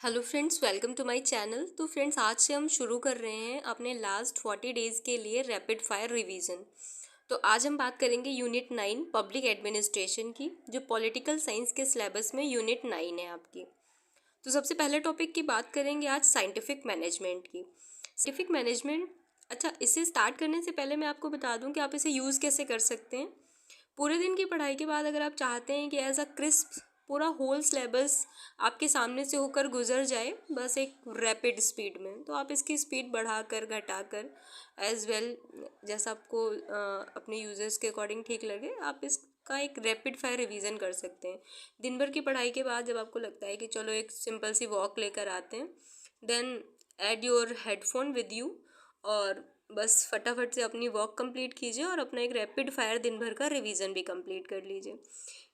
Hello friends, welcome to my channel. तो friends, आज से हम शुरू कर रहे हैं अपने लास्ट 40 डेज़ के लिए रैपिड फायर रिवीजन। तो आज हम बात करेंगे यूनिट 9 पब्लिक एडमिनिस्ट्रेशन की, जो पॉलिटिकल साइंस के सिलेबस में यूनिट 9 है आपकी। तो सबसे पहले टॉपिक की बात करेंगे आज साइंटिफिक मैनेजमेंट की। साइंटिफिक मैनेजमेंट, अच्छा, इसे स्टार्ट करने से पहले मैं आपको बता दूं कि आप इसे यूज़ कैसे कर सकते हैं। पूरे दिन की पढ़ाई के बाद अगर आप चाहते हैं कि एज अ क्रिस्प पूरा होल सिलेबस आपके सामने से होकर गुजर जाए बस एक रैपिड स्पीड में, तो आप इसकी स्पीड बढ़ाकर घटाकर एज वेल जैसा आपको अपने यूजर्स के अकॉर्डिंग ठीक लगे, आप इसका एक रैपिड फायर रिवीजन कर सकते हैं। दिन भर की पढ़ाई के बाद जब आपको लगता है कि चलो एक सिंपल सी वॉक लेकर आते हैं, then add your headphone with you और बस फटाफट से अपनी वॉक कंप्लीट कीजिए और अपना एक रैपिड फायर दिन भर का रिवीजन भी कंप्लीट कर लीजिए।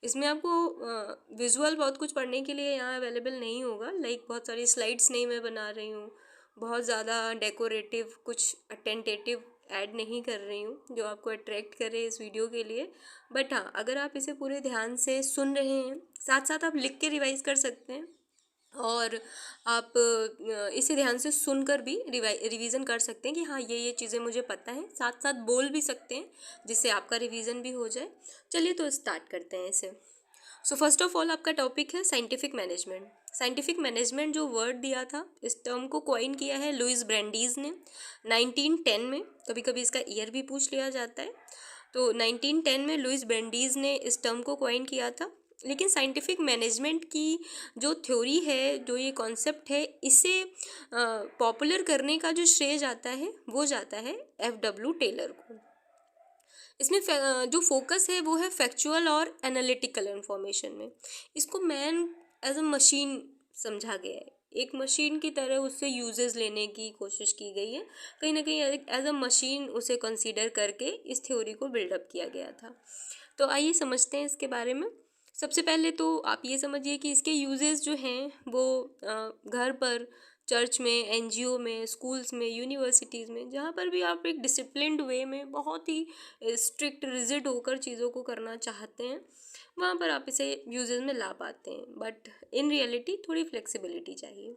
इसमें आपको विजुअल बहुत कुछ पढ़ने के लिए यहाँ अवेलेबल नहीं होगा, लाइक बहुत सारी स्लाइड्स नहीं मैं बना रही हूँ, बहुत ज़्यादा डेकोरेटिव कुछ अटेंटेटिव ऐड नहीं कर रही हूँ जो आपको अट्रैक्ट करे इस वीडियो के लिए। बट हाँ, अगर आप इसे पूरे ध्यान से सुन रहे हैं, साथ साथ आप लिख के रिवाइज कर सकते हैं और आप इसे ध्यान से सुनकर भी रिवीजन कर सकते हैं कि हाँ ये चीज़ें मुझे पता है, साथ साथ बोल भी सकते हैं जिससे आपका रिवीजन भी हो जाए। चलिए तो स्टार्ट करते हैं इसे। सो फर्स्ट ऑफ ऑल आपका टॉपिक है साइंटिफिक मैनेजमेंट। साइंटिफिक मैनेजमेंट जो वर्ड दिया था, इस टर्म को कॉइन किया है लुइस ब्रांडीज ने 1910 में। कभी कभी इसका ईयर भी पूछ लिया जाता है। तो 1910 में लुइस ब्रांडीज ने इस टर्म को कॉइन किया था। लेकिन साइंटिफिक मैनेजमेंट की जो थ्योरी है, जो ये कॉन्सेप्ट है, इसे पॉपुलर करने का जो श्रेय जाता है वो जाता है F.W. टेलर को। इसमें जो फोकस है वो है फैक्चुअल और एनालिटिकल इन्फॉर्मेशन में। इसको मैन एज अ मशीन समझा गया है, एक मशीन की तरह उससे यूजेस लेने की कोशिश की गई है। कहीं ना कहीं एज अ मशीन उसे कंसीडर करके इस थ्योरी को बिल्डअप किया गया था। तो आइए समझते हैं इसके बारे में। सबसे पहले तो आप ये समझिए कि इसके यूजेस जो हैं वो घर पर, चर्च में, एनजीओ में, स्कूल्स में, यूनिवर्सिटीज़ में, जहाँ पर भी आप एक डिसिप्लिन्ड वे में बहुत ही स्ट्रिक्ट रिजिड होकर चीज़ों को करना चाहते हैं, वहाँ पर आप इसे यूजेस में ला पाते हैं। बट इन रियलिटी थोड़ी फ्लेक्सिबिलिटी चाहिए।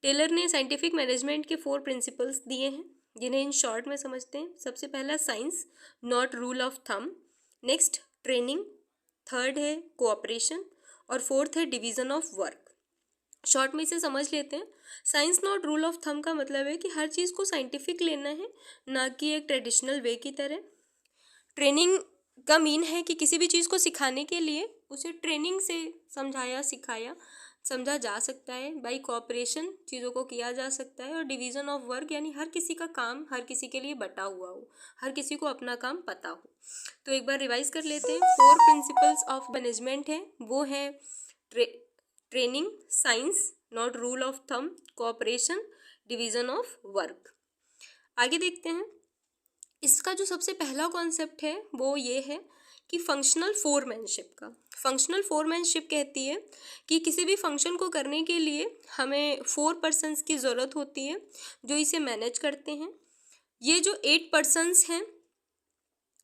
टेलर ने साइंटिफिक मैनेजमेंट के 4 प्रिंसिपल्स दिए हैं, जिन्हें इन शॉर्ट में समझते हैं। सबसे पहला science, not rule of thumb. Next training. Third है कोऑपरेशन और फोर्थ है डिवीज़न ऑफ वर्क। शॉर्ट में इसे समझ लेते हैं। Science not rule of thumb का मतलब है कि हर चीज़ को साइंटिफिक लेना है, ना कि एक ट्रेडिशनल वे की तरह। ट्रेनिंग का मीन है कि किसी भी चीज़ को सिखाने के लिए उसे ट्रेनिंग से समझाया सिखाया समझा जा सकता है। बाई कोऑपरेशन चीज़ों को किया जा सकता है। और डिवीज़न ऑफ वर्क यानी हर किसी का काम हर किसी के लिए बटा हुआ हो, हर किसी को अपना काम पता हो। तो एक बार रिवाइज कर लेते हैं। 4 प्रिंसिपल्स ऑफ मैनेजमेंट है, वो है training, science, not rule of thumb, cooperation, division of work. आगे देखते हैं। इसका जो सबसे पहला कॉन्सेप्ट है वो ये है कि फंक्शनल फोरमैनशिप का। फंक्शनल फोरमैनशिप कहती है कि किसी भी फंक्शन को करने के लिए हमें 4 पर्सन्स की ज़रूरत होती है जो इसे मैनेज करते हैं। ये जो 8 पर्सन्स हैं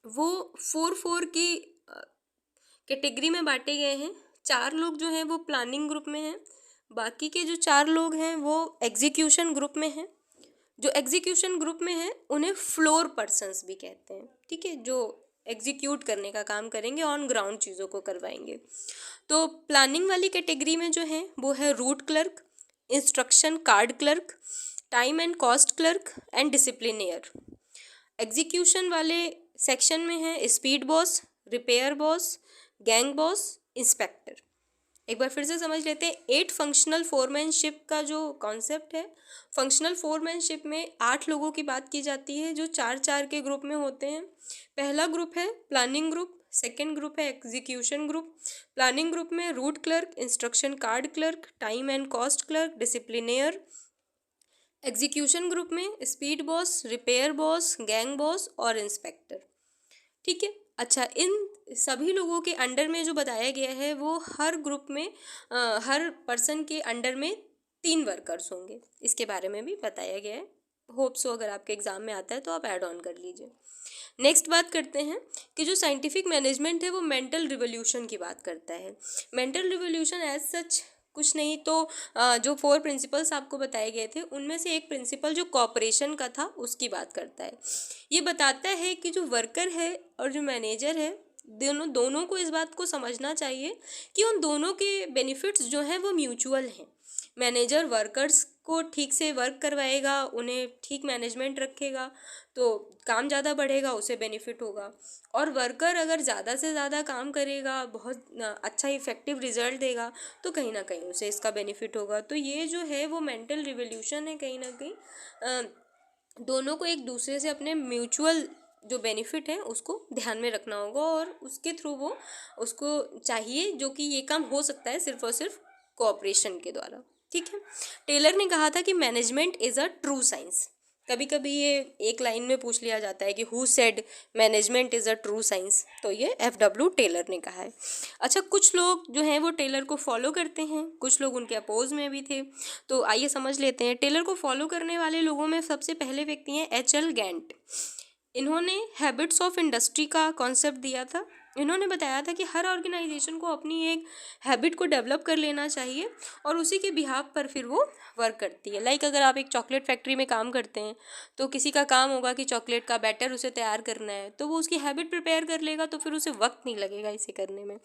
वो 4 की कैटेगरी में बांटे गए हैं। 4 लोग जो हैं वो प्लानिंग ग्रुप में हैं, बाकी के जो 4 लोग हैं वो एग्जीक्यूशन ग्रुप में हैं। जो एग्जीक्यूशन ग्रुप में है उन्हें फ्लोर पर्सन्स भी कहते हैं, ठीक है, जो एग्जीक्यूट करने का काम करेंगे, ऑन ग्राउंड चीज़ों को करवाएंगे। तो प्लानिंग वाली कैटेगरी में जो है वो है route clerk, instruction card clerk, time and cost clerk and disciplinarian. Execution वाले सेक्शन में है speed boss, repair boss, gang boss, inspector. एक बार फिर से समझ लेते हैं 8 फंक्शनल फोरमैनशिप का जो कॉन्सेप्ट है। फंक्शनल फोरमैनशिप में 8 लोगों की बात की जाती है जो 4-4 के ग्रुप में होते हैं। पहला ग्रुप है प्लानिंग ग्रुप, सेकेंड ग्रुप है एग्जीक्यूशन ग्रुप। प्लानिंग ग्रुप में route clerk, instruction card clerk, time and cost clerk, disciplinarian. Execution group में speed boss, repair boss, gang boss और इंस्पेक्टर, ठीक है। अच्छा, इन सभी लोगों के अंडर में जो बताया गया है वो हर ग्रुप में हर पर्सन के अंडर में 3 वर्कर्स होंगे, इसके बारे में भी बताया गया है। होप सो अगर आपके एग्जाम में आता है तो आप ऐड ऑन कर लीजिए। नेक्स्ट बात करते हैं कि जो साइंटिफिक मैनेजमेंट है वो मेंटल रिवोल्यूशन की बात करता है। मेंटल रिवोल्यूशन एज सच कुछ नहीं तो जो 4 प्रिंसिपल्स आपको बताए गए थे उनमें से एक प्रिंसिपल जो कॉपरेशन का था उसकी बात करता है। ये बताता है कि जो वर्कर है और जो मैनेजर है दोनों को इस बात को समझना चाहिए कि उन दोनों के बेनिफिट्स जो हैं वो म्यूचुअल हैं। मैनेजर वर्कर्स को ठीक से वर्क करवाएगा, उन्हें ठीक मैनेजमेंट रखेगा तो काम ज़्यादा बढ़ेगा, उसे बेनिफिट होगा। और वर्कर अगर ज़्यादा से ज़्यादा काम करेगा, बहुत अच्छा इफ़ेक्टिव रिजल्ट देगा तो कहीं ना कहीं उसे इसका बेनिफिट होगा। तो ये जो है वो मेंटल रिवोल्यूशन है कहीं ना कहीं। दोनों को एक दूसरे से अपने म्यूचुअल जो बेनिफिट है उसको ध्यान में रखना होगा और उसके थ्रू वो उसको चाहिए, जो कि ये काम हो सकता है सिर्फ और सिर्फ कोऑपरेशन के द्वारा। ठीक है। टेलर ने कहा था कि management is a true science. कभी कभी ये एक लाइन में पूछ लिया जाता है कि who said management is a true science, तो ये FW टेलर ने कहा है। अच्छा, कुछ लोग जो हैं वो टेलर को फॉलो करते हैं, कुछ लोग उनके अपोज में भी थे। तो आइए समझ लेते हैं। टेलर को फॉलो करने वाले लोगों में सबसे पहले व्यक्ति हैं HL गैंट। इन्होंने हैबिट्स ऑफ इंडस्ट्री का कॉन्सेप्ट दिया था। इन्होंने बताया था कि हर ऑर्गेनाइजेशन को अपनी एक हैबिट को डेवलप कर लेना चाहिए और उसी के बिहाफ पर फिर वो वर्क करती है। लाइक अगर आप एक चॉकलेट फैक्ट्री में काम करते हैं तो किसी का काम होगा कि चॉकलेट का बैटर उसे तैयार करना है, तो वो उसकी हैबिट प्रिपेयर कर लेगा तो फिर उसे वक्त नहीं लगेगा इसे करने में।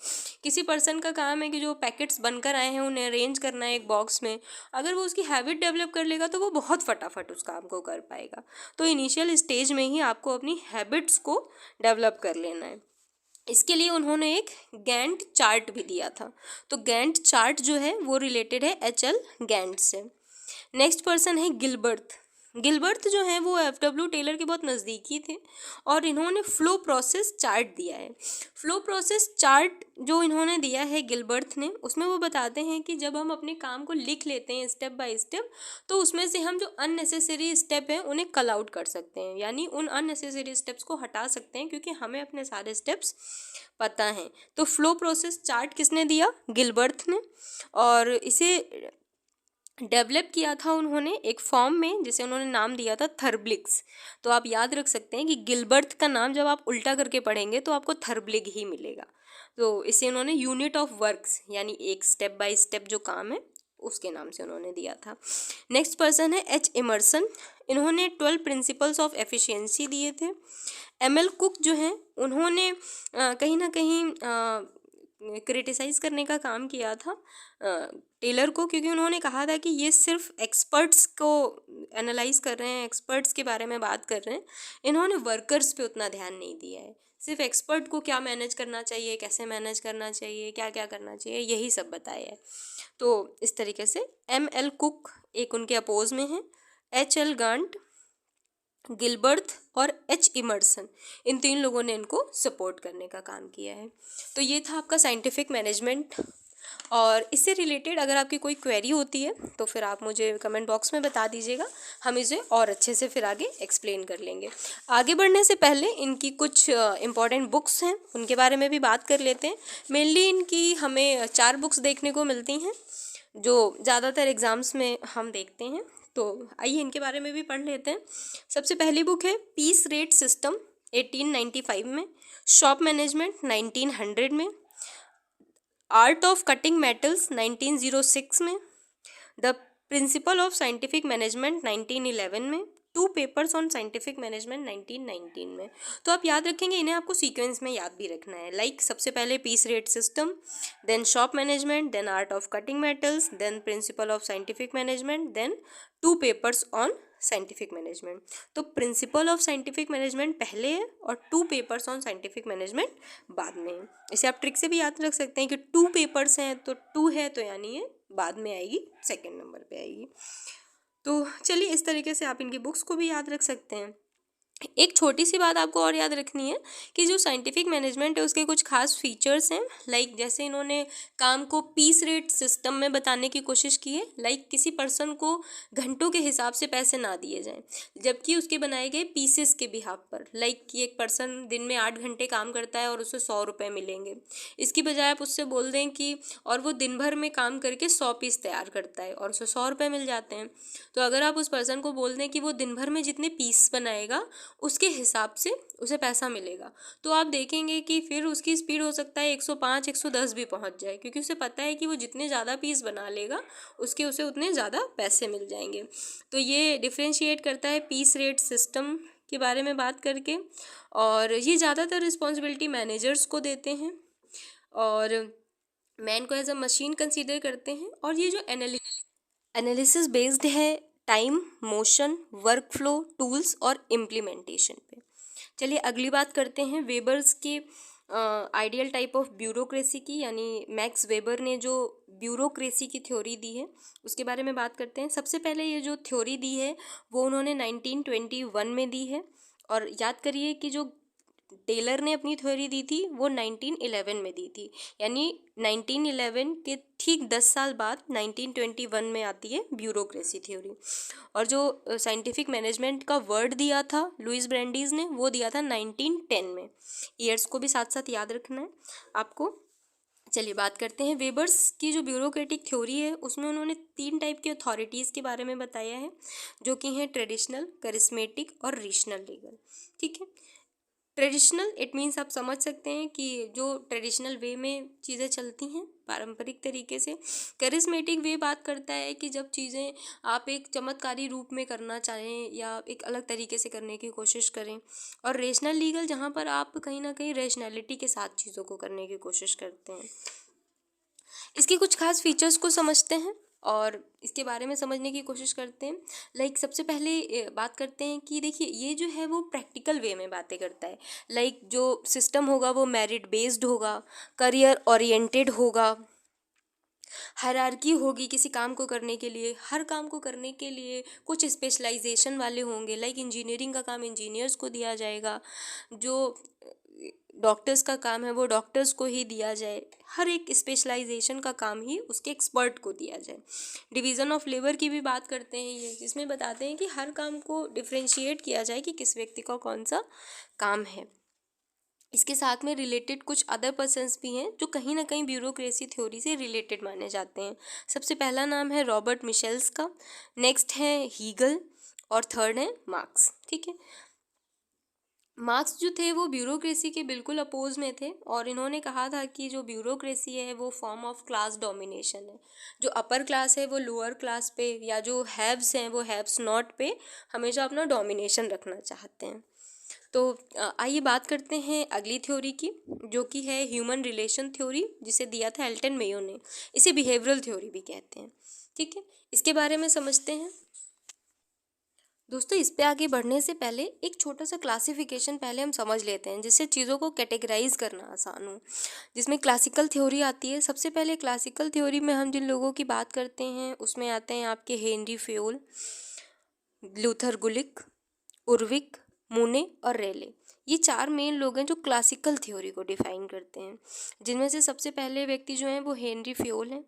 किसी पर्सन का काम है कि जो पैकेट्स बनकर आए हैं उन्हें अरेंज करना है एक बॉक्स में, अगर वो उसकी हैबिट डेवलप कर लेगा तो वो बहुत फटाफट उस काम को कर पाएगा। तो इनिशियल स्टेज में ही आपको अपनी हैबिट्स को डेवलप कर लेना है। इसके लिए उन्होंने एक गैंट चार्ट भी दिया था। तो गैंट चार्ट जो है वो रिलेटेड है HL गैंट से। नेक्स्ट पर्सन है गिलबर्ट। गिलबर्ट जो है वो FW टेलर के बहुत नज़दीकी थे और इन्होंने फ्लो प्रोसेस चार्ट दिया है। फ्लो प्रोसेस चार्ट जो इन्होंने दिया है गिलबर्ट ने, उसमें वो बताते हैं कि जब हम अपने काम को लिख लेते हैं स्टेप बाय स्टेप, तो उसमें से हम जो अननेसेसरी स्टेप हैं उन्हें कल आउट कर सकते हैं, यानी उन अननेसेसरी स्टेप्स को हटा सकते हैं क्योंकि हमें अपने सारे स्टेप्स पता हैं। तो फ्लो प्रोसेस चार्ट किसने दिया? गिलबर्ट ने। और इसे डेवलप किया था उन्होंने एक फॉर्म में जिसे उन्होंने नाम दिया था थर्बलिक्स। तो आप याद रख सकते हैं कि गिलबर्ट का नाम जब आप उल्टा करके पढ़ेंगे तो आपको थर्बलिग ही मिलेगा। तो इसे उन्होंने यूनिट ऑफ वर्क्स यानी एक स्टेप बाय स्टेप जो काम है उसके नाम से उन्होंने दिया था। नेक्स्ट पर्सन है H इमर्सन। इन्होंने 12 प्रिंसिपल्स ऑफ एफिशिएंसी दिए थे। ML कुक जो हैं उन्होंने कहीं ना कहीं क्रिटिसाइज़ करने का काम किया था टेलर को, क्योंकि उन्होंने कहा था कि ये सिर्फ एक्सपर्ट्स को एनालाइज कर रहे हैं, एक्सपर्ट्स के बारे में बात कर रहे हैं। इन्होंने वर्कर्स पे उतना ध्यान नहीं दिया है, सिर्फ एक्सपर्ट को क्या मैनेज करना चाहिए, कैसे मैनेज करना चाहिए, क्या क्या करना चाहिए, यही सब बताया है। तो इस तरीके से ML कुक एक उनके अपोज में है। HL गांट, गिलबर्ट और H इमर्सन, इन 3 लोगों ने इनको सपोर्ट करने का काम किया है। तो ये था आपका साइंटिफिक मैनेजमेंट। और इससे रिलेटेड अगर आपकी कोई क्वेरी होती है तो फिर आप मुझे कमेंट बॉक्स में बता दीजिएगा, हम इसे और अच्छे से फिर आगे एक्सप्लेन कर लेंगे। आगे बढ़ने से पहले इनकी कुछ इम्पॉर्टेंट बुक्स हैं उनके बारे में भी बात कर लेते हैं। मेनली इनकी हमें 4 बुक्स देखने को मिलती हैं जो ज़्यादातर एग्ज़ाम्स में हम देखते हैं। तो आइए इनके बारे में भी पढ़ लेते हैं। सबसे पहली बुक है पीस रेट सिस्टम 1895 में, शॉप मैनेजमेंट 1900 में, आर्ट ऑफ कटिंग मेटल्स 1906 में, the principal of scientific management 1911 में, 2 पेपर्स ऑन साइंटिफिक मैनेजमेंट 1919 में। तो आप याद रखेंगे, इन्हें आपको सीक्वेंस में याद भी रखना है। लाइक सबसे पहले piece rate system, then shop management, then art of cutting metals, then principle of scientific management, then 2 papers on scientific management. तो प्रिंसिपल ऑफ साइंटिफिक मैनेजमेंट पहले है और 2 पेपर्स ऑन साइंटिफिक मैनेजमेंट बाद में है। इसे आप ट्रिक से भी याद रख सकते हैं कि 2 पेपर्स हैं तो 2 है तो यानी ये बाद में आएगी, सेकंड नंबर पे आएगी। तो चलिए इस तरीके से आप इनकी बुक्स को भी याद रख सकते हैं। एक छोटी सी बात आपको और याद रखनी है कि जो साइंटिफिक मैनेजमेंट है उसके कुछ खास फीचर्स हैं। लाइक जैसे इन्होंने काम को पीस रेट सिस्टम में बताने की कोशिश की है। लाइक किसी पर्सन को घंटों के हिसाब से पैसे ना दिए जाएं, जबकि उसके बनाए गए पीसेस के बिहाफ पर। लाइक कि एक पर्सन दिन में 8 घंटे काम करता है और उसे 100 रुपये मिलेंगे, इसकी बजाय आप उससे बोल दें कि और वो दिन भर में काम करके 100 पीस तैयार करता है और उसे 100 रुपये मिल जाते हैं। तो अगर आप उस पर्सन को बोल दें कि वो दिन भर में जितने पीस बनाएगा उसके हिसाब से उसे पैसा मिलेगा। तो आप देखेंगे कि फिर उसकी स्पीड हो सकता है 105 110 भी पहुंच जाए, क्योंकि उसे पता है कि वो जितने ज़्यादा पीस बना लेगा उसे उतने ज़्यादा पैसे मिल जाएंगे। तो ये डिफ्रेंशिएट करता है पीस रेट सिस्टम के बारे में बात करके, और ये ज़्यादातर रिस्पॉन्सिबिलिटी मैनेजर्स को देते हैं और मैन को एज अ मशीन कंसीडर करते हैं। और ये जो एनालिसिस बेस्ड है time, motion, work flow, tools और इम्प्लीमेंटेशन पे। चलिए अगली बात करते हैं वेबर्स के आइडियल टाइप ऑफ ब्यूरोक्रेसी की, यानी मैक्स वेबर ने जो ब्यूरोक्रेसी की थ्योरी दी है उसके बारे में बात करते हैं। सबसे पहले ये जो थ्योरी दी है वो उन्होंने 1921 में दी है, और याद करिए कि जो टेलर ने अपनी थ्योरी दी थी वो 1911 में दी थी, यानी 1911 के ठीक 10 साल बाद 1921 में आती है ब्यूरोक्रेसी थ्योरी। और जो साइंटिफिक मैनेजमेंट का वर्ड दिया था लुइस ब्रांडीज ने, वो दिया था 1910 में। ईयर्स को भी साथ साथ याद रखना है आपको। चलिए बात करते हैं वेबर्स की जो ब्यूरोक्रेटिक थ्योरी है उसमें उन्होंने 3 टाइप की अथॉरिटीज़ के बारे में बताया है, जो कि हैं ट्रेडिशनल, करिस्मेटिक और रीजनल लीगल। ठीक है, ट्रेडिशनल इट मीन्स आप समझ सकते हैं कि जो ट्रेडिशनल वे में चीज़ें चलती हैं पारंपरिक तरीके से। करिस्मेटिक वे बात करता है कि जब चीज़ें आप एक चमत्कारी रूप में करना चाहें या एक अलग तरीके से करने की कोशिश करें। और रेशनल लीगल जहाँ पर आप कहीं ना कहीं रेशनैलिटी के साथ चीज़ों को करने की कोशिश करते हैं। इसके कुछ खास फीचर्स को समझते हैं और इसके बारे में समझने की कोशिश करते हैं। लाइक सबसे पहले बात करते हैं कि देखिए ये जो है वो प्रैक्टिकल वे में बातें करता है। लाइक जो सिस्टम होगा वो मेरिट बेस्ड होगा, करियर ओरिएंटेड होगा, हायरार्की होगी किसी काम को करने के लिए। हर काम को करने के लिए कुछ स्पेशलाइजेशन वाले होंगे, लाइक इंजीनियरिंग का काम इंजीनियर्स को दिया जाएगा, जो डॉक्टर्स का काम है वो डॉक्टर्स को ही दिया जाए, हर एक स्पेशलाइजेशन का काम ही उसके एक्सपर्ट को दिया जाए। डिवीज़न ऑफ लेबर की भी बात करते हैं ये, जिसमें बताते हैं कि हर काम को डिफ्रेंशिएट किया जाए कि किस व्यक्ति का कौन सा काम है। इसके साथ में रिलेटेड कुछ अदर पर्सन्स भी हैं जो कहीं ना कहीं ब्यूरोक्रेसी थ्योरी से रिलेटेड माने जाते हैं। सबसे पहला नाम है रॉबर्ट मिशेल्स का, नेक्स्ट है हीगल और थर्ड है मार्क्स। ठीक है, मार्क्स जो थे वो ब्यूरोक्रेसी के बिल्कुल अपोज में थे और इन्होंने कहा था कि जो ब्यूरोक्रेसी है वो फॉर्म ऑफ क्लास डोमिनेशन है। जो अपर क्लास है वो लोअर क्लास पे, या जो हैव्स हैं वो हैव्स नॉट पे हमेशा अपना डोमिनेशन रखना चाहते हैं। तो आइए बात करते हैं अगली थ्योरी की, जो कि है ह्यूमन रिलेशन थ्योरी, जिसे दिया था एल्टन मेयो ने। इसे बिहेवियरल थ्योरी भी कहते हैं। ठीक है, इसके बारे में समझते हैं। दोस्तों इस पे आगे बढ़ने से पहले एक छोटा सा क्लासिफिकेशन पहले हम समझ लेते हैं, जिससे चीज़ों को कैटेगराइज करना आसान हो। जिसमें क्लासिकल थ्योरी आती है। सबसे पहले क्लासिकल थ्योरी में हम जिन लोगों की बात करते हैं उसमें आते हैं आपके हेनरी फेयोल, लूथर गुलिक, उर्विक, मूने और रेले। ये 4 मेन लोग हैं जो क्लासिकल थ्योरी को डिफाइन करते हैं। जिनमें से सबसे पहले व्यक्ति जो हैं वो हेनरी फेयोल हैं,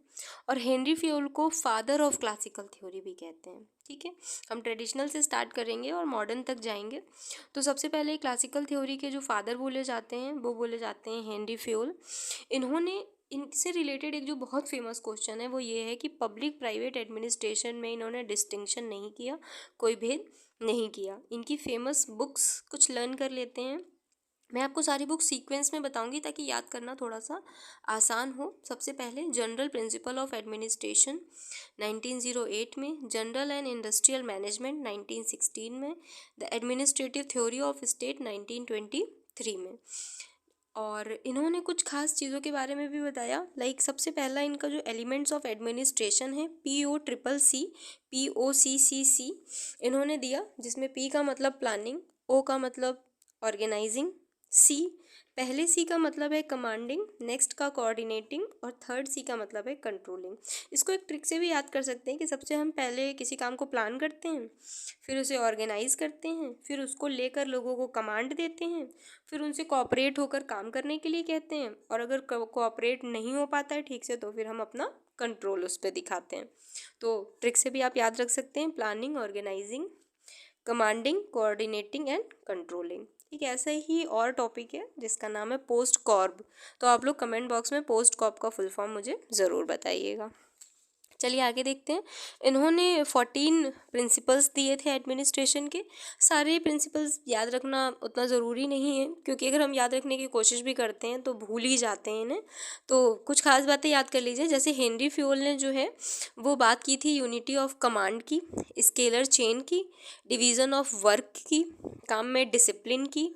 और हेनरी फेयोल को फादर ऑफ क्लासिकल थ्योरी भी कहते हैं। ठीक है, हम ट्रेडिशनल से स्टार्ट करेंगे और मॉडर्न तक जाएंगे। तो सबसे पहले क्लासिकल थ्योरी के जो फादर बोले जाते हैं वो बोले जाते हैं हेनरी फेयोल। इन्होंने इनसे रिलेटेड एक जो बहुत फेमस क्वेश्चन है वो ये है कि पब्लिक प्राइवेट एडमिनिस्ट्रेशन में इन्होंने डिस्टिंक्शन नहीं किया, कोई भेद नहीं किया। इनकी फेमस बुक्स कुछ लर्न कर लेते हैं। मैं आपको सारी बुक सीक्वेंस में बताऊंगी ताकि याद करना थोड़ा सा आसान हो। सबसे पहले जनरल प्रिंसिपल ऑफ एडमिनिस्ट्रेशन 1908 में, जनरल एंड इंडस्ट्रियल मैनेजमेंट 1916 में, the administrative theory of state 1923 में। और इन्होंने कुछ खास चीज़ों के बारे में भी बताया। लाइक सबसे पहला इनका जो एलिमेंट्स ऑफ एडमिनिस्ट्रेशन है POCC इन्होंने दिया, जिसमें P का मतलब प्लानिंग, O का मतलब ऑर्गेनाइजिंग, पहले C का मतलब है कमांडिंग, नेक्स्ट का कोऑर्डिनेटिंग और थर्ड C का मतलब है कंट्रोलिंग। इसको एक ट्रिक से भी याद कर सकते हैं कि सबसे हम पहले किसी काम को प्लान करते हैं, फिर उसे ऑर्गेनाइज करते हैं, फिर उसको लेकर लोगों को कमांड देते हैं, फिर उनसे कोऑपरेट होकर काम करने के लिए कहते हैं, और अगर कोऑपरेट नहीं हो पाता है ठीक से तो फिर हम अपना कंट्रोल उस पर दिखाते हैं। तो ट्रिक से भी आप याद रख सकते हैं, planning, organizing, commanding, coordinating and controlling. एक ऐसा ही और टॉपिक है जिसका नाम है पोस्ट कॉर्ब। तो आप लोग कमेंट बॉक्स में पोस्ट कॉर्ब का फुल फॉर्म मुझे ज़रूर बताइएगा। चलिए आगे देखते हैं। इन्होंने 14 प्रिंसिपल्स दिए थे एडमिनिस्ट्रेशन के। सारे प्रिंसिपल्स याद रखना उतना ज़रूरी नहीं है, क्योंकि अगर हम याद रखने की कोशिश भी करते हैं तो भूल ही जाते हैं इन्हें। तो कुछ खास बातें याद कर लीजिए। जैसे हेनरी फ्यूल ने जो है वो बात की थी यूनिटी ऑफ कमांड की, स्केलर चेन की, डिवीज़न ऑफ वर्क की, काम में डिसिप्लिन की,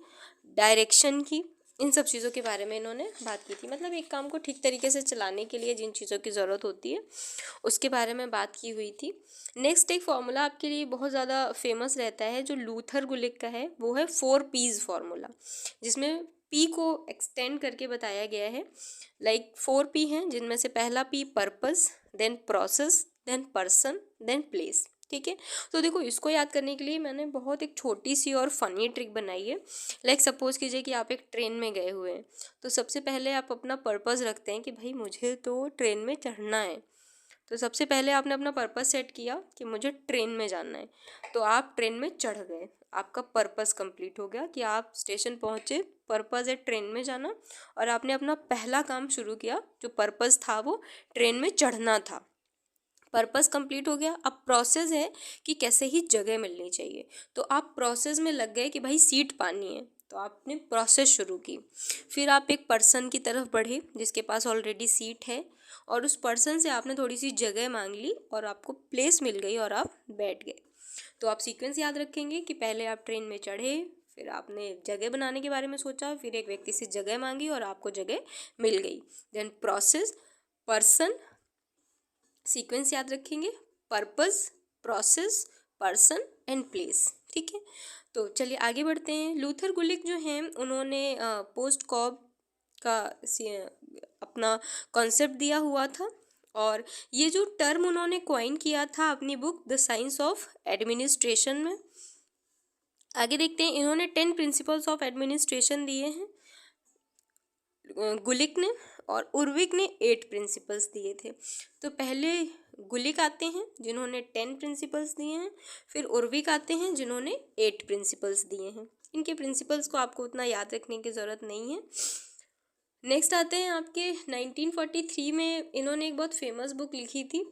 डायरेक्शन की, इन सब चीज़ों के बारे में इन्होंने बात की थी। मतलब एक काम को ठीक तरीके से चलाने के लिए जिन चीज़ों की ज़रूरत होती है उसके बारे में बात की हुई थी। नेक्स्ट एक फार्मूला आपके लिए बहुत ज़्यादा फेमस रहता है जो लूथर गुलिक का है, वो है 4 P's फार्मूला, जिसमें P को एक्सटेंड करके बताया गया है। लाइक 4 P हैं, जिनमें से पहला P purpose, then process, then person, then place. ठीक है, तो देखो इसको याद करने के लिए मैंने बहुत एक छोटी सी और फनी ट्रिक बनाई है। लाइक सपोज कीजिए कि आप एक ट्रेन में गए हुए हैं, तो सबसे पहले आप अपना पर्पस रखते हैं कि भाई मुझे तो ट्रेन में चढ़ना है। तो सबसे पहले आपने अपना पर्पस सेट किया कि मुझे ट्रेन में जाना है, तो आप ट्रेन में चढ़ गए, आपका पर्पस कंप्लीट हो गया कि आप स्टेशन पहुँचे, पर्पस है ट्रेन में जाना, और आपने अपना पहला काम शुरू किया। जो पर्पस था वो ट्रेन में चढ़ना था, पर्पस कंप्लीट हो गया। अब प्रोसेस है कि कैसे ही जगह मिलनी चाहिए, तो आप प्रोसेस में लग गए कि भाई सीट पानी है, तो आपने प्रोसेस शुरू की। फिर आप एक पर्सन की तरफ बढ़े जिसके पास ऑलरेडी सीट है, और उस पर्सन से आपने थोड़ी सी जगह मांग ली और आपको प्लेस मिल गई और आप बैठ गए। तो आप सीक्वेंस याद रखेंगे कि पहले आप ट्रेन में चढ़े, फिर आपने जगह बनाने के बारे में सोचा, फिर एक व्यक्ति से जगह मांगी और आपको जगह मिल गई। देन प्रोसेस, पर्सन, सीक्वेंस याद रखेंगे, purpose, process, person and place. ठीक है, तो चलिए आगे बढ़ते हैं। लूथर गुलिक जो हैं उन्होंने पोस्ट कॉब का अपना कॉन्सेप्ट दिया हुआ था, और ये जो टर्म उन्होंने कॉइन किया था अपनी book the science of administration में। आगे देखते हैं, इन्होंने 10 प्रिंसिपल्स ऑफ एडमिनिस्ट्रेशन दिए हैं गुलिक ने, और उर्विक ने 8 प्रिंसिपल्स दिए थे। तो पहले गुलिक आते हैं जिन्होंने 10 प्रिंसिपल्स दिए हैं, फिर उर्विक आते हैं जिन्होंने 8 प्रिंसिपल्स दिए हैं। इनके प्रिंसिपल्स को आपको उतना याद रखने की ज़रूरत नहीं है। नेक्स्ट आते हैं आपके 1943 में इन्होंने एक बहुत फेमस बुक लिखी थी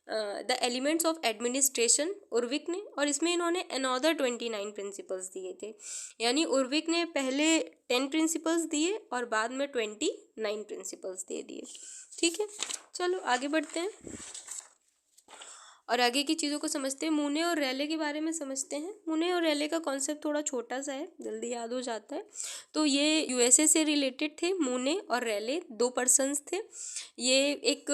द एलिमेंट्स ऑफ एडमिनिस्ट्रेशन, उर्विक ने, और इसमें इन्होंने अनदर 29 प्रिंसिपल्स दिए थे। यानी उर्विक ने पहले 10 प्रिंसिपल्स दिए और बाद में 29 प्रिंसिपल्स दे दिए। ठीक है, चलो आगे बढ़ते हैं और आगे की चीज़ों को समझते हैं। मूने और रैले के बारे में समझते हैं। मूने और रैले का कॉन्सेप्ट थोड़ा छोटा सा है, जल्दी याद हो जाता है। तो ये यूएसए से रिलेटेड थे। मूने और रैले 2 पर्सन्स थे। ये एक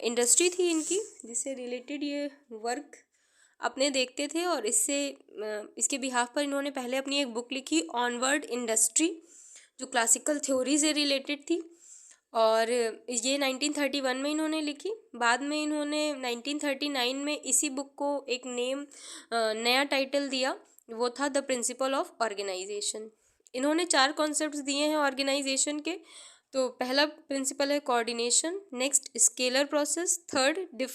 इंडस्ट्री थी इनकी जिससे रिलेटेड ये वर्क अपने देखते थे, और इसके बिहाफ पर इन्होंने पहले अपनी एक बुक लिखी ऑनवर्ड इंडस्ट्री, जो क्लासिकल थ्योरी से रिलेटेड थी, और ये 1931 में इन्होंने लिखी। बाद में इन्होंने 1939 में इसी बुक को एक नया टाइटल दिया, वो था द प्रिंसिपल ऑफ ऑर्गेनाइजेशन। इन्होंने 4 कॉन्सेप्ट्स दिए हैं ऑर्गेनाइजेशन के। तो पहला प्रिंसिपल है coordination, next scalar process, third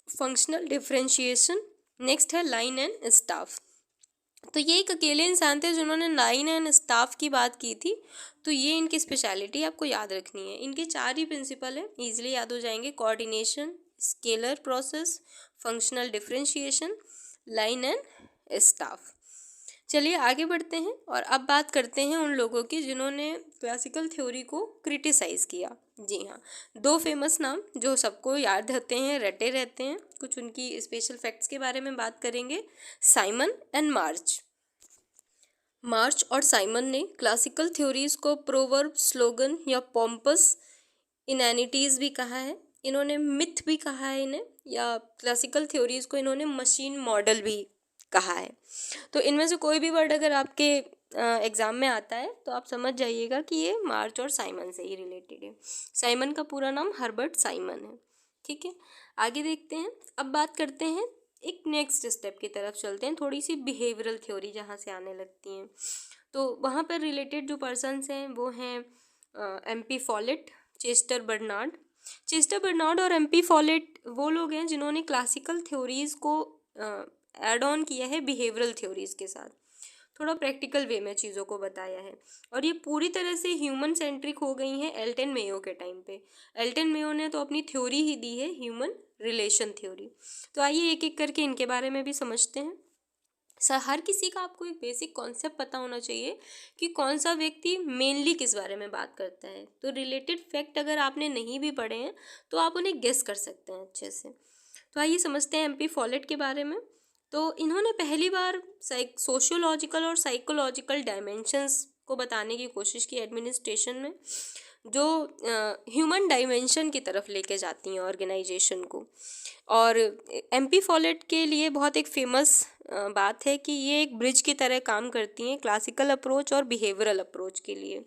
functional differentiation, next है लाइन एंड स्टाफ। तो ये एक अकेले इंसान थे जिन्होंने लाइन एंड स्टाफ की बात की थी। तो ये इनकी स्पेशलिटी आपको याद रखनी है। इनके 4 ही प्रिंसिपल हैं, ईजिली याद हो जाएंगे, coordination, scalar process, functional differentiation, line and staff. चलिए आगे बढ़ते हैं और अब बात करते हैं उन लोगों की जिन्होंने क्लासिकल थ्योरी को क्रिटिसाइज़ किया। जी हाँ, 2 फेमस नाम जो सबको याद रहते हैं, रटे रहते हैं। कुछ उनकी स्पेशल फैक्ट्स के बारे में बात करेंगे। साइमन एंड मार्च और साइमन ने क्लासिकल थ्योरीज को प्रोवर्ब, स्लोगन या पॉम्पस इनैनिटीज़ भी कहा है। इन्होंने मिथ भी कहा है इन्हें, या क्लासिकल थ्योरीज को इन्होंने मशीन मॉडल भी कहा है। तो इनमें से कोई भी वर्ड अगर आपके एग्ज़ाम में आता है तो आप समझ जाइएगा कि ये मार्च और साइमन से ही रिलेटेड है। साइमन का पूरा नाम हर्बर्ट साइमन है। ठीक है, आगे देखते हैं। अब बात करते हैं, एक नेक्स्ट स्टेप की तरफ चलते हैं, थोड़ी सी बिहेवियरल थ्योरी जहाँ से आने लगती हैं। तो वहाँ पर रिलेटेड जो पर्सन्स हैं वो हैं MP फॉलेट, चेस्टर बर्नार्ड और MP फॉलेट वो लोग हैं जिन्होंने क्लासिकल थ्योरीज़ को ऐड ऑन किया है बिहेवियरल थ्योरीज़ के साथ। थोड़ा प्रैक्टिकल वे में चीज़ों को बताया है। और ये पूरी तरह से ह्यूमन सेंट्रिक हो गई हैं एल्टन मेयो के टाइम पे। एल्टन मेयो ने तो अपनी थ्योरी ही दी है, ह्यूमन रिलेशन थ्योरी। तो आइए एक एक करके इनके बारे में भी समझते हैं। सर, हर किसी का आपको एक बेसिक कॉन्सेप्ट पता होना चाहिए कि कौन सा व्यक्ति मेनली किस बारे में बात करता है। तो रिलेटेड फैक्ट अगर आपने नहीं भी पढ़े हैं तो आप उन्हें गेस कर सकते हैं अच्छे से। तो आइए समझते हैं एमपी फॉलेट के बारे में। तो इन्होंने पहली बार सोशियोलॉजिकल और साइकोलॉजिकल डायमेंशंस को बताने की कोशिश की एडमिनिस्ट्रेशन में, जो ह्यूमन डायमेंशन की तरफ लेके जाती हैं ऑर्गेनाइजेशन को। और एमपी फॉलेट के लिए बहुत एक फेमस बात है कि ये एक ब्रिज की तरह काम करती हैं क्लासिकल अप्रोच और बिहेवियरल अप्रोच के लिए।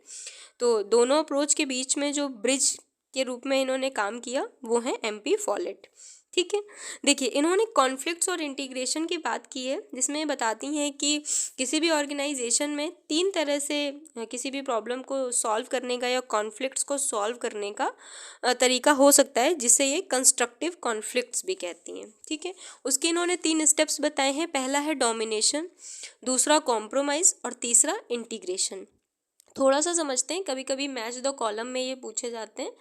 तो दोनों अप्रोच के बीच में जो ब्रिज के रूप में इन्होंने काम किया वो है एमपी फॉलेट। ठीक है, देखिए इन्होंने कॉन्फ्लिक्ट्स और इंटीग्रेशन की बात की है, जिसमें ये बताती हैं कि किसी भी ऑर्गेनाइजेशन में 3 तरह से किसी भी प्रॉब्लम को सॉल्व करने का या कॉन्फ्लिक्ट्स को सॉल्व करने का तरीका हो सकता है, जिसे ये कंस्ट्रक्टिव कॉन्फ्लिक्ट्स भी कहती हैं। ठीक है, उसके इन्होंने 3 स्टेप्स बताए हैं। पहला है डोमिनेशन, दूसरा कॉम्प्रोमाइज़ और तीसरा इंटीग्रेशन। थोड़ा सा समझते हैं, कभी कभी मैच द कॉलम में ये पूछे जाते हैं,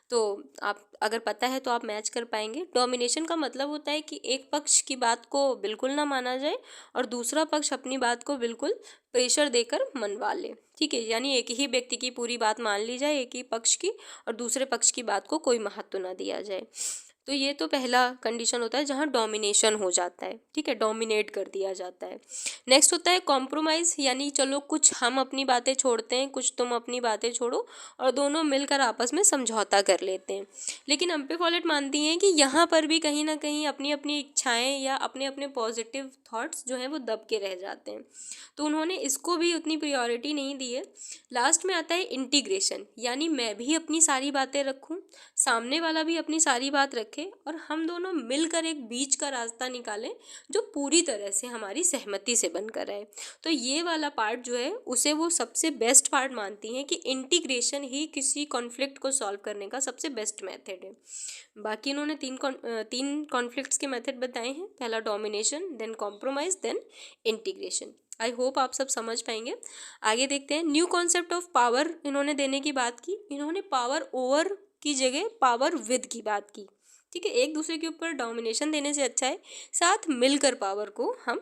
तो आप अगर पता है तो आप मैच कर पाएंगे। डोमिनेशन का मतलब होता है कि एक पक्ष की बात को बिल्कुल ना माना जाए और दूसरा पक्ष अपनी बात को बिल्कुल प्रेशर देकर मनवा ले। ठीक है, यानी एक ही व्यक्ति की पूरी बात मान ली जाए, एक ही पक्ष की, और दूसरे पक्ष की बात को कोई महत्व ना दिया जाए। तो ये तो पहला कंडीशन होता है जहाँ डोमिनेशन हो जाता है। ठीक है, डोमिनेट कर दिया जाता है। नेक्स्ट होता है कॉम्प्रोमाइज़, यानी चलो कुछ हम अपनी बातें छोड़ते हैं, कुछ तुम अपनी बातें छोड़ो, और दोनों मिलकर आपस में समझौता कर लेते हैं। लेकिन एमपी फॉलेट मानती हैं कि यहाँ पर भी कहीं ना कहीं अपनी अपनी इच्छाएं या अपने अपने पॉजिटिव थॉट्स जो हैं वो दब के रह जाते हैं, तो उन्होंने इसको भी उतनी प्रायोरिटी नहीं दी है। लास्ट में आता है इंटीग्रेशन, यानी मैं भी अपनी सारी बातें रखूं, सामने वाला भी अपनी सारी बात रखे, और हम दोनों मिलकर एक बीच का रास्ता निकालें जो पूरी तरह से हमारी सहमति से बनकर आए। तो ये वाला पार्ट जो है उसे वो सबसे बेस्ट पार्ट मानती हैं कि इंटीग्रेशन ही किसी कॉन्फ्लिक्ट को सॉल्व करने का सबसे बेस्ट मेथड है। बाकी इन्होंने 3 कॉन्फ्लिक्ट्स के मेथड बताए हैं। पहला domination, then compromise, then integration. I hope आप सब समझ पाएंगे। आगे देखते हैं न्यू कॉन्सेप्ट ऑफ पावर इन्होंने देने की बात की। इन्होंने पावर ओवर की जगह पावर विद की बात की। ठीक है, एक दूसरे के ऊपर डोमिनेशन देने से अच्छा है साथ मिलकर पावर को हम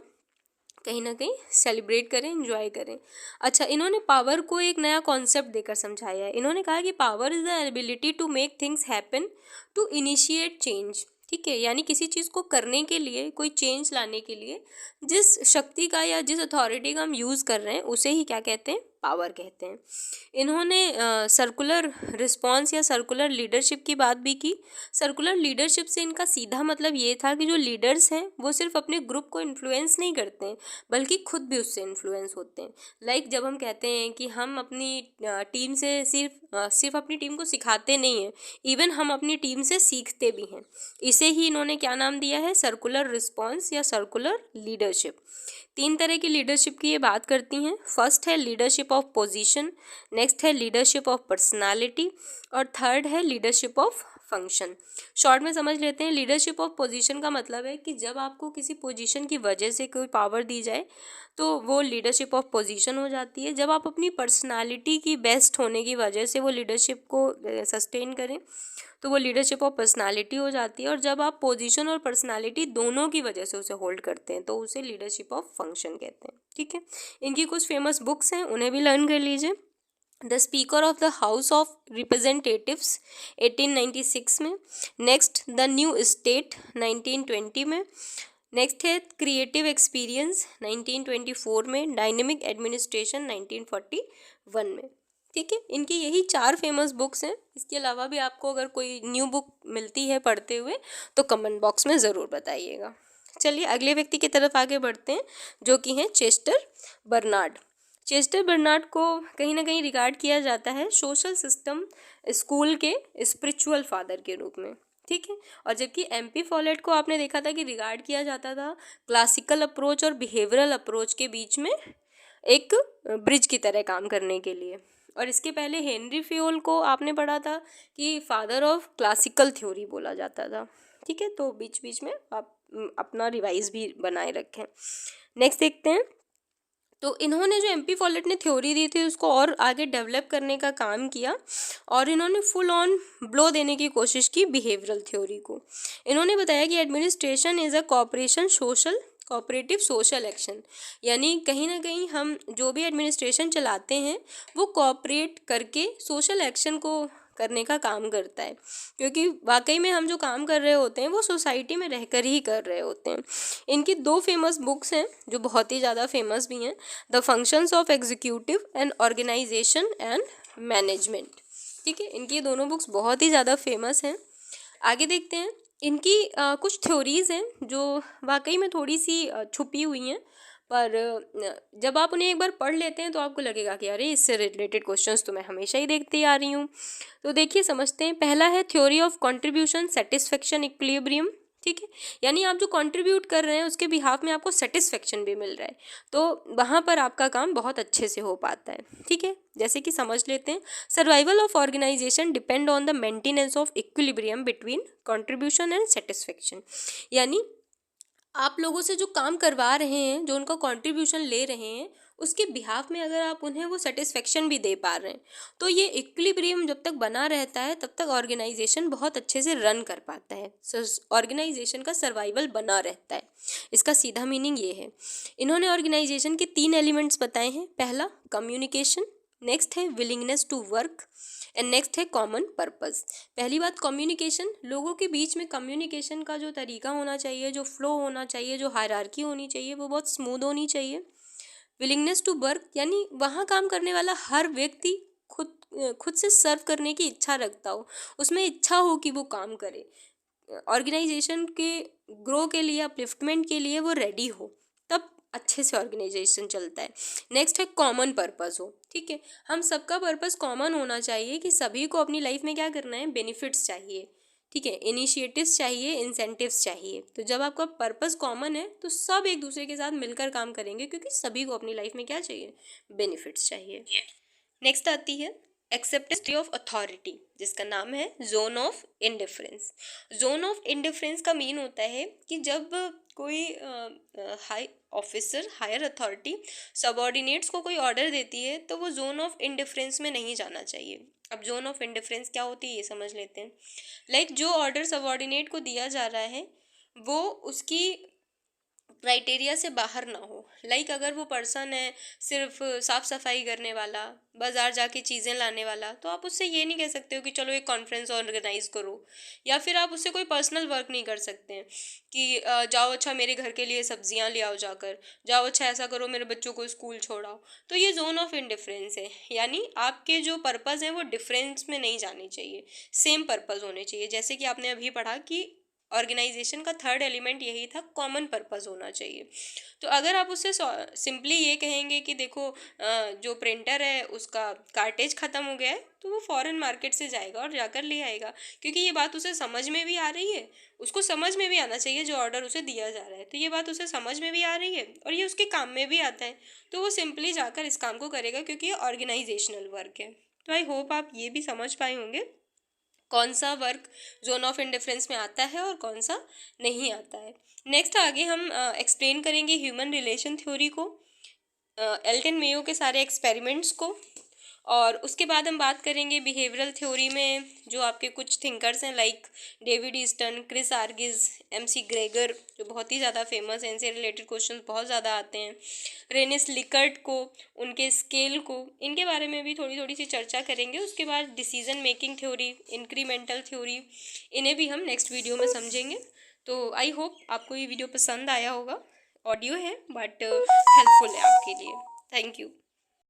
कहीं ना कहीं सेलिब्रेट करें, एंजॉय करें। अच्छा, इन्होंने पावर को एक नया कॉन्सेप्ट देकर समझाया है। इन्होंने कहा कि power is the ability to make things happen, to initiate change. ठीक है, यानी किसी चीज़ को करने के लिए, कोई चेंज लाने के लिए जिस शक्ति का या जिस अथॉरिटी का हम यूज़ कर रहे हैं उसे ही क्या कहते हैं, पावर कहते हैं। इन्होंने सर्कुलर रिस्पॉन्स या सर्कुलर लीडरशिप की बात भी की। सर्कुलर लीडरशिप से इनका सीधा मतलब ये था कि जो लीडर्स हैं वो सिर्फ अपने ग्रुप को इन्फ्लुएंस नहीं करते हैं, बल्कि खुद भी उससे इन्फ्लुएंस होते हैं। लाइक जब हम कहते हैं कि हम अपनी टीम से सिर्फ अपनी टीम को सिखाते नहीं हैं, इवन हम अपनी टीम से सीखते भी हैं। इसे ही इन्होंने क्या नाम दिया है, सर्कुलर रिस्पॉन्स या सर्कुलर लीडरशिप। 3 तरह की लीडरशिप की ये बात करती हैं। फर्स्ट है लीडरशिप ऑफ पोजीशन, नेक्स्ट है लीडरशिप ऑफ पर्सनालिटी, और थर्ड है लीडरशिप ऑफ फंक्शन। शॉर्ट में समझ लेते हैं। लीडरशिप ऑफ पोजीशन का मतलब है कि जब आपको किसी पोजीशन की वजह से कोई पावर दी जाए तो वो लीडरशिप ऑफ पोजीशन हो जाती है। जब आप अपनी पर्सनालिटी की बेस्ट होने की वजह से वो लीडरशिप को सस्टेन करें तो वो लीडरशिप ऑफ पर्सनालिटी हो जाती है, और जब आप पोजीशन और पर्सनालिटी दोनों की वजह से उसे होल्ड करते हैं तो उसे लीडरशिप ऑफ फंक्शन कहते हैं। ठीक है, इनकी कुछ फेमस बुक्स हैं, उन्हें भी लर्न कर लीजिए। The speaker of the house of representatives 1896 में, नेक्स्ट द न्यू स्टेट 1920 में, नेक्स्ट है क्रिएटिव एक्सपीरियंस 1924 में, डायनेमिक एडमिनिस्ट्रेशन 1941 में। ठीक है, इनकी यही 4 फेमस बुक्स हैं। इसके अलावा भी आपको अगर कोई न्यू बुक मिलती है पढ़ते हुए तो कमेंट बॉक्स में ज़रूर बताइएगा। चलिए अगले व्यक्ति की तरफ आगे बढ़ते हैं, जो कि हैं चेस्टर बर्नार्ड। चेस्टर बर्नार्ड को कहीं ना कहीं रिगार्ड किया जाता है सोशल सिस्टम स्कूल के स्पिरिचुअल फादर के रूप में। ठीक है, और जबकि एमपी फॉलेट को आपने देखा था कि रिगार्ड किया जाता था क्लासिकल अप्रोच और बिहेवियरल अप्रोच के बीच में एक ब्रिज की तरह काम करने के लिए। और इसके पहले हेनरी फेयोल को आपने पढ़ा था कि फादर ऑफ क्लासिकल थ्योरी बोला जाता था। ठीक है, तो बीच बीच में आप अपना रिवाइज भी बनाए रखें। नेक्स्ट देखते हैं तो इन्होंने जो एमपी फॉलेट ने थ्योरी दी थी उसको और आगे डेवलप करने का काम किया और इन्होंने फुल ऑन ब्लो देने की कोशिश की बिहेवियरल थ्योरी को। इन्होंने बताया कि administration is a cooperative social action, यानी कहीं ना कहीं हम जो भी एडमिनिस्ट्रेशन चलाते हैं वो कोऑपरेट करके सोशल एक्शन को करने का काम करता है, क्योंकि वाकई में हम जो काम कर रहे होते हैं वो सोसाइटी में रहकर ही कर रहे होते हैं। इनकी 2 फेमस बुक्स हैं जो बहुत ही ज़्यादा फेमस भी हैं, the functions of executive and organization and management. ठीक है, इनकी ये दोनों बुक्स बहुत ही ज़्यादा फेमस हैं। आगे देखते हैं, इनकी कुछ थ्योरीज़ हैं जो वाकई में थोड़ी सी छुपी हुई हैं, पर जब आप उन्हें एक बार पढ़ लेते हैं तो आपको लगेगा कि अरे इससे रिलेटेड क्वेश्चंस तो मैं हमेशा ही देखती आ रही हूँ। तो देखिए समझते हैं। पहला है theory of contribution satisfaction equilibrium. ठीक है, यानी आप जो कंट्रीब्यूट कर रहे हैं उसके बिहाफ में आपको सेटिस्फेक्शन भी मिल रहा है, तो वहाँ पर आपका काम बहुत अच्छे से हो पाता है। ठीक है, जैसे कि समझ लेते हैं, survival of organization depend on the maintenance of equilibrium between contribution and satisfaction. यानी आप लोगों से जो काम करवा रहे हैं, जो उनका कंट्रीब्यूशन ले रहे हैं, उसके बिहाफ में अगर आप उन्हें वो सेटिस्फेक्शन भी दे पा रहे हैं, तो ये इक्विलिब्रियम जब तक बना रहता है तब तक ऑर्गेनाइजेशन बहुत अच्छे से रन कर पाता है, ऑर्गेनाइजेशन का सर्वाइवल बना रहता है। इसका सीधा मीनिंग ये है। इन्होंने ऑर्गेनाइजेशन के 3 एलिमेंट्स बताए हैं। पहला कम्युनिकेशन, नेक्स्ट है willingness to work and next है कॉमन पर्पस। पहली बात कम्युनिकेशन, लोगों के बीच में कम्युनिकेशन का जो तरीका होना चाहिए, जो फ्लो होना चाहिए, जो हायरार्की होनी चाहिए, वो बहुत स्मूथ होनी चाहिए। विलिंगनेस टू वर्क, यानी वहाँ काम करने वाला हर व्यक्ति खुद से सर्व करने की इच्छा रखता हो, उसमें इच्छा हो कि वो काम करे, ऑर्गेनाइजेशन के ग्रो के लिए, अपलिफ्टमेंट के लिए वो रेडी हो, तब अच्छे से ऑर्गेनाइजेशन चलता है। नेक्स्ट है कॉमन पर्पस हो। ठीक है, हम सबका पर्पस कॉमन होना चाहिए कि सभी को अपनी लाइफ में क्या करना है, बेनिफिट्स चाहिए। ठीक है, इनिशिएटिव्स चाहिए, इंसेंटिव्स चाहिए। तो जब आपका पर्पस कॉमन है तो सब एक दूसरे के साथ मिलकर काम करेंगे, क्योंकि सभी को अपनी लाइफ में क्या चाहिए, बेनिफिट्स चाहिए। नेक्स्ट आती है एक्सेप्टेंस ऑफ अथॉरिटी, जिसका नाम है zone of indifference. Zone of indifference का मीन होता है कि जब कोई high officer, higher authority subordinates को कोई ऑर्डर देती है तो वो जोन ऑफ इंडिफरेंस में नहीं जाना चाहिए। अब जोन ऑफ इंडिफरेंस क्या होती है ये समझ लेते हैं। लाइक जो ऑर्डर सबऑर्डिनेट को दिया जा रहा है वो उसकी क्राइटेरिया से बाहर ना हो। लाइक अगर वो पर्सन है सिर्फ साफ़ सफाई करने वाला, बाज़ार जाके चीज़ें लाने वाला, तो आप उससे ये नहीं कह सकते हो कि चलो एक कॉन्फ्रेंस ऑर्गेनाइज करो, या फिर आप उससे कोई पर्सनल वर्क नहीं कर सकते हैं कि जाओ अच्छा मेरे घर के लिए सब्जियां ले आओ, जाकर जाओ अच्छा ऐसा करो मेरे बच्चों को स्कूल छोड़ाओ। तो ये जोन ऑफ इनडिफरेंस है, यानी आपके जो पर्पज़ हैं वो डिफरेंस में नहीं जाने चाहिए, सेम पर्पज़ होने चाहिए। जैसे कि आपने अभी पढ़ा कि ऑर्गेनाइजेशन का 3rd एलिमेंट यही था, कॉमन पर्पस होना चाहिए। तो अगर आप उससे सिंपली ये कहेंगे कि देखो जो प्रिंटर है उसका कार्टेज ख़त्म हो गया है, तो वो फॉरेन मार्केट से जाएगा और जाकर ले आएगा, क्योंकि ये बात उसे समझ में भी आ रही है, उसको समझ में भी आना चाहिए जो ऑर्डर उसे दिया जा रहा है, तो ये बात उसे समझ में भी आ रही है और ये उसके काम में भी आता है, तो वो सिंपली जाकर इस काम को करेगा, क्योंकि ये ऑर्गेनाइजेशनल वर्क है। तो आई होप आप ये भी समझ पाए होंगे कौन सा वर्क जोन ऑफ इंडिफरेंस में आता है और कौन सा नहीं आता है। नेक्स्ट आगे हम एक्सप्लेन करेंगे ह्यूमन रिलेशन थ्योरी को, एल्टन मेयो के सारे एक्सपेरिमेंट्स को, और उसके बाद हम बात करेंगे बिहेवियरल थ्योरी में जो आपके कुछ थिंकर्स हैं like David Easton, Chris Argyris, McGregor, जो बहुत ही ज़्यादा फेमस हैं, इनसे रिलेटेड क्वेश्चन बहुत ज़्यादा आते हैं, रेनिस लिकर्ट को, उनके स्केल को, इनके बारे में भी थोड़ी थोड़ी सी चर्चा करेंगे। उसके बाद decision making theory, incremental theory, इन्हें भी हम नेक्स्ट वीडियो में समझेंगे। तो आई होप आपको ये वीडियो पसंद आया होगा। ऑडियो है बट हेल्पफुल है आपके लिए। Thank you.